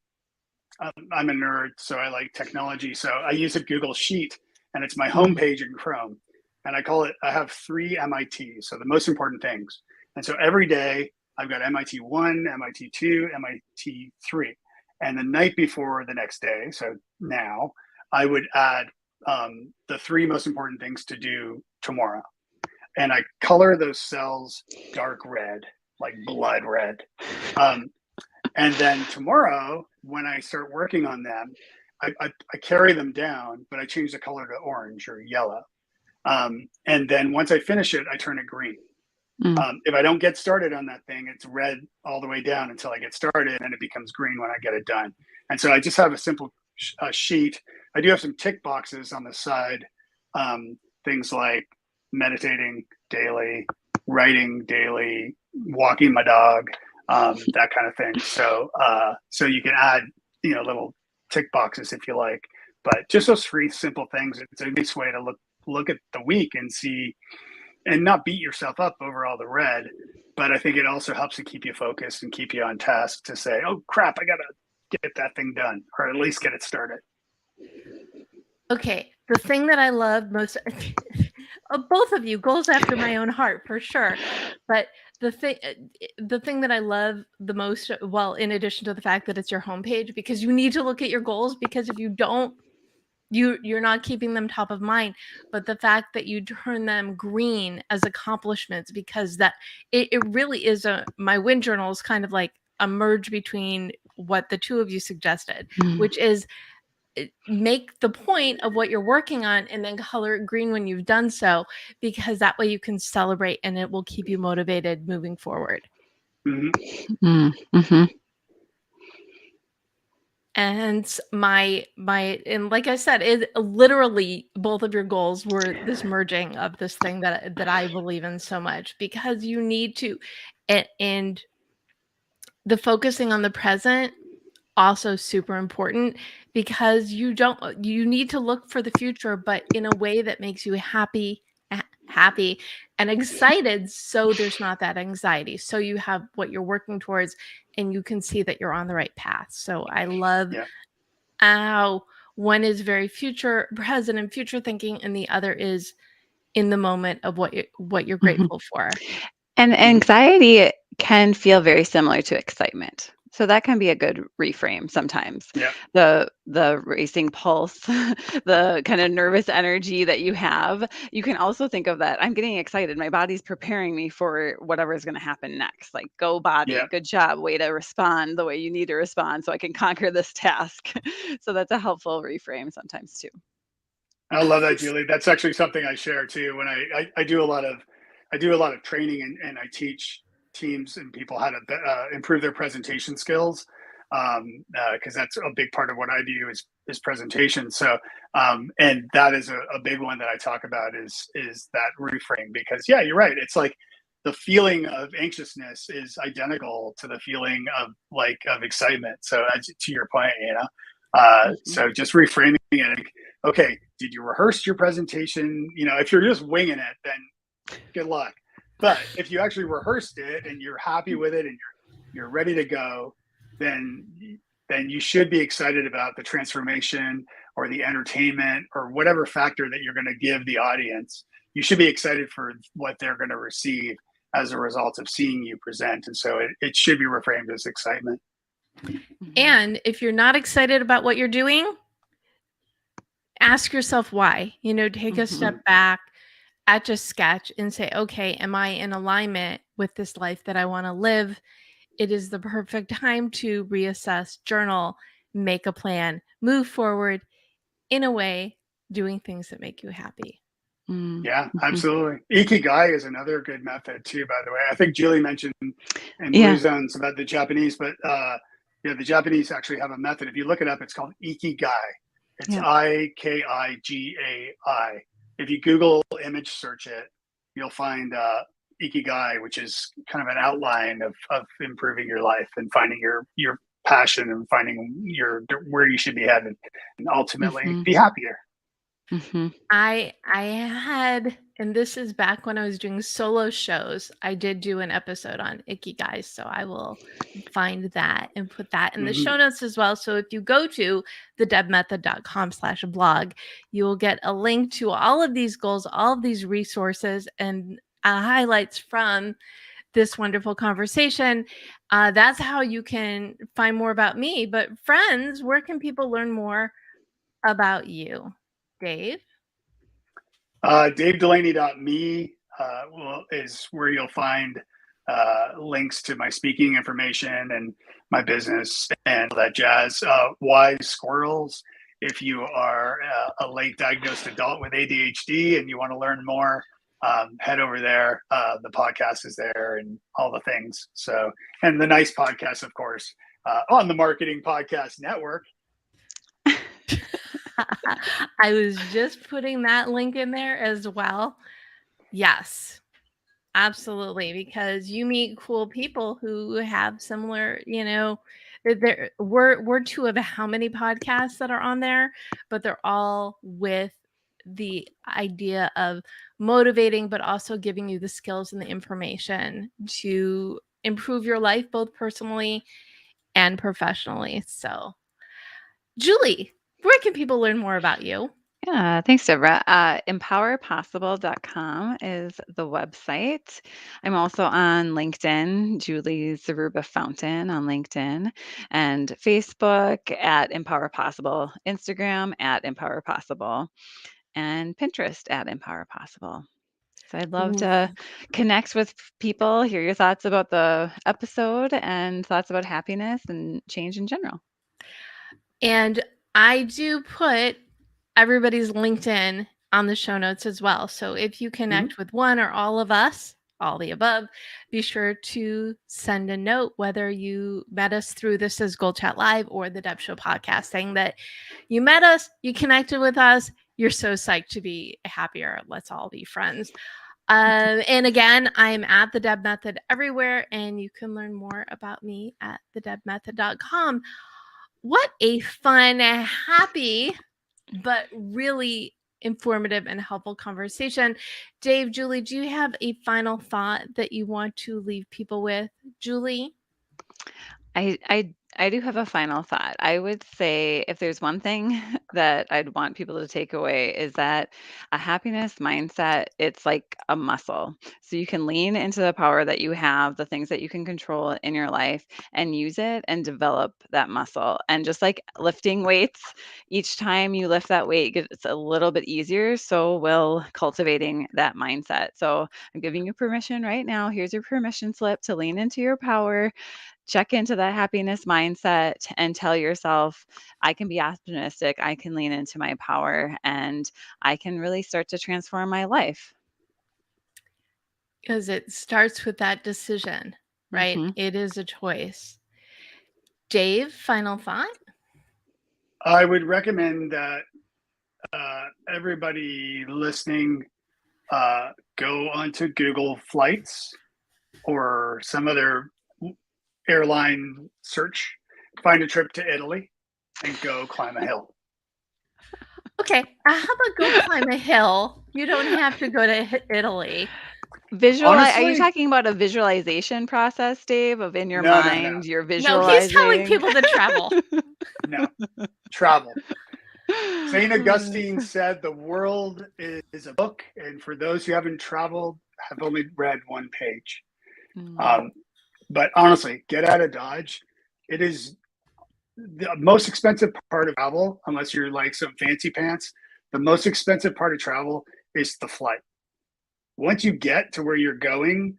I'm a nerd, so I like technology. So I use a Google Sheet, and it's my homepage in Chrome. And I have 3 MITs, so the most important things. And so every day I've got MIT 1, MIT 2, MIT 3. And the night before the next day, so now, I would add the 3 most important things to do tomorrow. And I color those cells dark red, like blood red. And then tomorrow, when I start working on them, I carry them down, but I change the color to orange or yellow. And then once I finish it, I turn it green. If I don't get started on that thing, it's red all the way down until I get started, and it becomes green when I get it done. And so I just have a simple sheet. I do have some tick boxes on the side, things like meditating daily, writing daily, walking my dog, that kind of thing. So you can add, little tick boxes if you like, but just those 3 simple things. It's a nice way to look at the week and see, and not beat yourself up over all the red. But I think it also helps to keep you focused and keep you on task to say, oh crap, I gotta get that thing ding, or at least get it started. Okay, the thing that I love most of both of you, goals after my own heart for sure. But the thing that I love the most, well, in addition to the fact that it's your homepage, because you need to look at your goals, because if you don't, you're not keeping them top of mind. But the fact that you turn them green as accomplishments, because that it really is my wind journal is kind of like a merge between what the 2 of you suggested, which is make the point of what you're working on and then color it green when you've done so, because that way you can celebrate and it will keep you motivated moving forward. And and like I said, it literally, both of your goals were this merging of this thing that I believe in so much, because you need to, and the focusing on the present also super important, because you need to look for the future, but in a way that makes you happy and excited, so there's not that anxiety, so you have what you're working towards and you can see that you're on the right path. So I love how one is very present and future thinking, and the other is in the moment of what you're grateful for. And anxiety can feel very similar to excitement. So that can be a good reframe sometimes. Yeah. The racing pulse, the kind of nervous energy that you have. You can also think of that, I'm getting excited. My body's preparing me for whatever is going to happen next. Like, go body, good job, way to respond the way you need to respond so I can conquer this task. So that's a helpful reframe sometimes too. I love that, Julie. That's actually something I share too. When I do a lot of training, and I teach teams and people how to improve their presentation skills, because that's a big part of what I do is presentation. So and that is a big one that I talk about is that reframe, because you're right. It's like the feeling of anxiousness is identical to the feeling of excitement. So to your point, so just reframing it. okay, did you rehearse your presentation? If you're just winging it, then good luck. But if you actually rehearsed it and you're happy with it and you're ready to go, then you should be excited about the transformation or the entertainment or whatever factor that you're going to give the audience. You should be excited for what they're going to receive as a result of seeing you present. And so it should be reframed as excitement. And if you're not excited about what you're doing, ask yourself why. Take a step back, etch a sketch, and say, okay, am I in alignment with this life that I want to live? It is the perfect time to reassess, journal, make a plan, move forward in a way, doing things that make you happy. Yeah, absolutely. Ikigai is another good method too, by the way. I think Julie mentioned in Blue Zones about the Japanese, but the Japanese actually have a method. If you look it up, it's called Ikigai. It's Ikigai. If you Google image search it, you'll find Ikigai, which is kind of an outline of improving your life and finding your passion and finding where you should be headed and ultimately be happier. I had, and this is back when I was doing solo shows, I did do an episode on Ikigai, so I will find that and put that in the show notes as well. So if you go to thedebmethod.com/blog, you will get a link to all of these goals, all of these resources, and highlights from this wonderful conversation. That's how you can find more about me. But friends, where can people learn more about you? Dave? DaveDelaney.me is where you'll find links to my speaking information and my business and all that jazz. Wise Squirrels, if you are a late diagnosed adult with ADHD and you want to learn more, head over there. The podcast is there and all the things. So, and the nice podcast, of course, on the Marketing Podcast Network. I was just putting that link in there as well. Yes, absolutely. Because you meet cool people who have similar, we're two of how many podcasts that are on there, but they're all with the idea of motivating, but also giving you the skills and the information to improve your life, both personally and professionally. So, Julie, where can people learn more about you? Yeah, thanks, Debra. Empowerpossible.com is the website. I'm also on LinkedIn, Julie Zaruba Fountaine on LinkedIn, and Facebook at Empower Possible, Instagram at Empower Possible, and Pinterest at Empower Possible. So I'd love to connect with people, hear your thoughts about the episode and thoughts about happiness and change in general. And I do put everybody's LinkedIn on the show notes as well. So if you connect with one or all of us, all the above, be sure to send a note, whether you met us through This Is Goal Chat Live or the Deb Show podcast, saying that you met us, you connected with us, you're so psyched to be happier. Let's all be friends. And again, I'm at the Deb Method everywhere, and you can learn more about me at thedebmethod.com. What a fun, happy, but really informative and helpful conversation. Dave, Julie, do you have a final thought that you want to leave people with? Julie? I do have a final thought. I would say if there's one thing that I'd want people to take away is that a happiness mindset, it's like a muscle. So you can lean into the power that you have, the things that you can control in your life and use it and develop that muscle. And just like lifting weights, each time you lift that weight, it gets a little bit easier. So will cultivating that mindset. So I'm giving you permission right now. Here's your permission slip to lean into your power. Check into that happiness mindset and tell yourself, I can be optimistic, I can lean into my power, and I can really start to transform my life. Because it starts with that decision, right? It is a choice. Dave, final thought? I would recommend that everybody listening go onto Google Flights or some other airline search, find a trip to Italy, and go climb a hill. Okay, how about go climb a hill? You don't have to go to Italy. Are you Honestly, talking about a visualization process, Dave, of in your no. mind, you're No, he's telling visualizing? people to travel. No, travel. St. Augustine said the world is a book, and for those who haven't traveled, have only read one page. Mm, But honestly, get out of Dodge. It is the most expensive part of travel, unless you're like some fancy pants. The most expensive part of travel is the flight. Once you get to where you're going,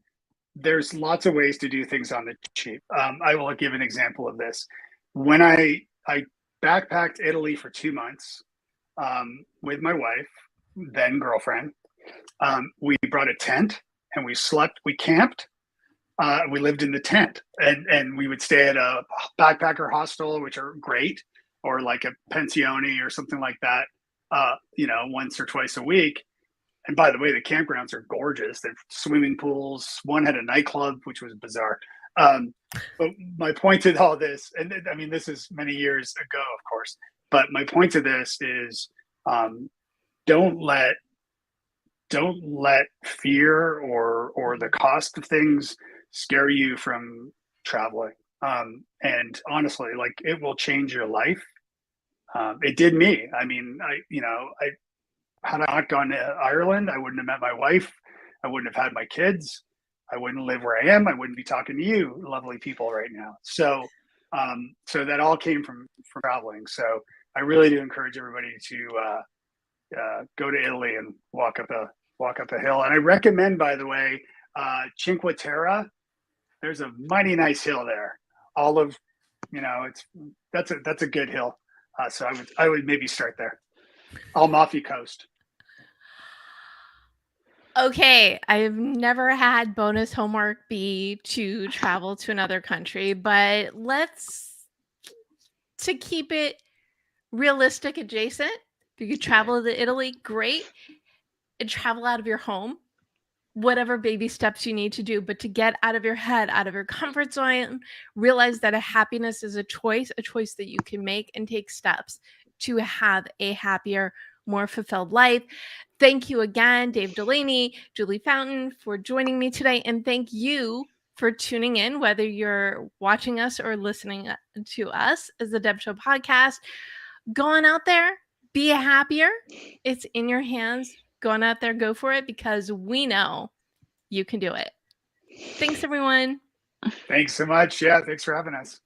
there's lots of ways to do things on the cheap. I will give an example of this. When I backpacked Italy for 2 months with my wife, then girlfriend, we brought a tent and we slept. We camped. We lived in the tent, and we would stay at a backpacker hostel, which are great, or like a pensione or something like that. Once or twice a week. And by the way, the campgrounds are gorgeous. They're swimming pools. One had a nightclub, which was bizarre. But my point to all this, and I mean, this is many years ago, of course, but my point to this is don't let fear or the cost of things scare you from traveling. And honestly, like it will change your life. It did me. I mean, I had I not gone to Ireland, I wouldn't have met my wife. I wouldn't have had my kids. I wouldn't live where I am. I wouldn't be talking to you, lovely people, right now. So that all came from traveling. So I really do encourage everybody to go to Italy and walk up a hill. And I recommend, by the way, Cinque Terre. There's a mighty nice hill there. All of, that's a good hill. So I would maybe start there. Amalfi Coast. Okay, I've never had bonus homework be to travel to another country, but to keep it realistic adjacent, if you could travel to Italy, great. And travel out of your home, whatever baby steps you need to do, but to get out of your head, out of your comfort zone, realize that a happiness is a choice that you can make and take steps to have a happier, more fulfilled life. Thank you again, Dave Delaney, Julie Fountaine, for joining me today. And thank you for tuning in, whether you're watching us or listening to us as the Deb Show podcast. Go on out there, be happier. It's in your hands. Go on out there, go for it, because we know you can do it. Thanks, everyone. Thanks so much. Yeah, thanks for having us.